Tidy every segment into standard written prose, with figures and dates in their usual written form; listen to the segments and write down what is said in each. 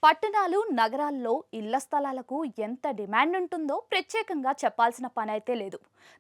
పట్టణాలు, నగరాల్లో ఇళ్ల స్థలాలకు ఎంత డిమాండ్ ఉంటుందో ప్రత్యేకంగా చెప్పాల్సిన పని అయితే లేదు.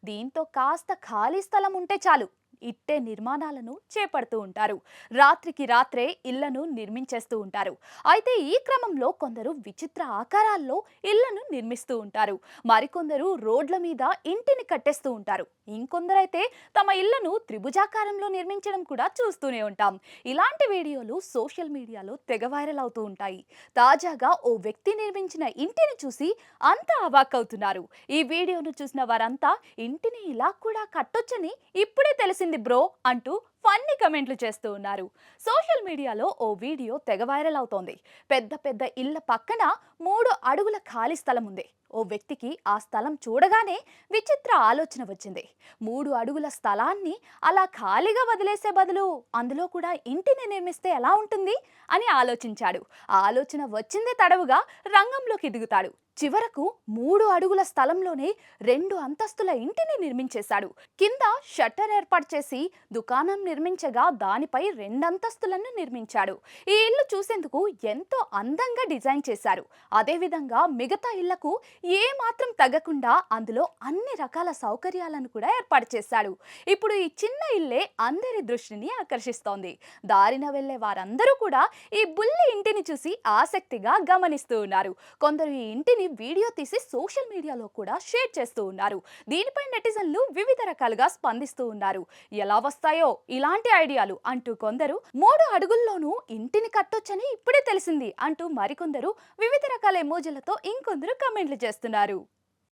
దీంతో కాస్త ఖాళీ స్థలం ఉంటే చాలు ఇట్టే నిర్మాణాలను చేపడుతూ ఉంటారు. రాత్రికి రాత్రే ఇళ్లను నిర్మించేస్తూ ఉంటారు. అయితే ఈ క్రమంలో కొందరు విచిత్ర ఆకారాల్లో ఇళ్లను నిర్మిస్తూ ఉంటారు. మరికొందరు రోడ్ల మీద ఇంటిని కట్టేస్తూ ఉంటారు. ఇంకొందరైతే తమ ఇళ్లను త్రిభుజాకారంలో నిర్మించడం కూడా చూస్తూనే ఉంటాం. ఇలాంటి వీడియోలు సోషల్ మీడియాలో తెగ వైరల్ అవుతూ ఉంటాయి. తాజాగా ఓ వ్యక్తి నిర్మించిన ఇంటిని చూసి అంతా అవాక్కవుతున్నారు. ఈ వీడియోను చూసిన వారంతా ఇంటిని ఇలా కూడా కట్టొచ్చని ఇప్పుడే తెలిసింది బ్రో అంటూ ఫన్నీ కమెంట్లు చేస్తూ ఉన్నారు. సోషల్ మీడియాలో ఓ వీడియో తెగ వైరల్ అవుతోంది. పెద్ద పెద్ద ఇళ్ల పక్కన 3 అడుగుల ఖాళీ స్థలం ఉంది. ఓ వ్యక్తికి ఆ స్థలం చూడగానే విచిత్ర ఆలోచన వచ్చింది. 3 అడుగుల స్థలాన్ని అలా ఖాళీగా వదిలేసే బదులు అందులో కూడా ఇంటిని నిర్మిస్తే ఎలా ఉంటుంది అని ఆలోచించాడు. ఆ ఆలోచన వచ్చిందే తడవుగా రంగంలోకి దిగుతాడు. చివరకు 3 అడుగుల స్థలంలోనే 2 అంతస్తుల ఇంటిని నిర్మించేశాడు. కింద షట్టర్ ఏర్పాటు చేసి దుకాణం నిర్మించగా దానిపై 2 అంతస్తులను నిర్మించాడు. ఈ ఇల్లు చూసేందుకు ఎంతో అందంగా డిజైన్ చేశారు. అదేవిధంగా మిగతా ఇళ్లకు ఏ మాత్రం తగ్గకుండా అందులో అన్ని రకాల సౌకర్యాలను కూడా ఏర్పాటు చేశాడు. ఇప్పుడు ఈ చిన్న ఇల్లే అందరి దృష్టిని ఆకర్షిస్తోంది. దారిన వెళ్లే వారందరూ కూడా ఈ బుల్లి ఇంటిని చూసి ఆసక్తిగా గమనిస్తూ ఉన్నారు. కొందరు ఈ ఇంటిని వీడియో తీసి సోషల్ మీడియాలో కూడా షేర్ చేస్తూ ఉన్నారు. దీనిపై నెటిజన్లు వివిధ రకాలుగా స్పందిస్తూ ఉన్నారు. ఎలా వస్తాయో ఇలాంటి ఐడియాలు అంటూ కొందరు 3 అడుగుల్లోనూ ఇంటిని కట్టొచ్చని ఇప్పుడే తెలిసింది అంటూ మరికొందరు వివిధ రకాల ఎమోజీలతో ఇంకొందరు కమెంట్లు చేస్తున్నారు.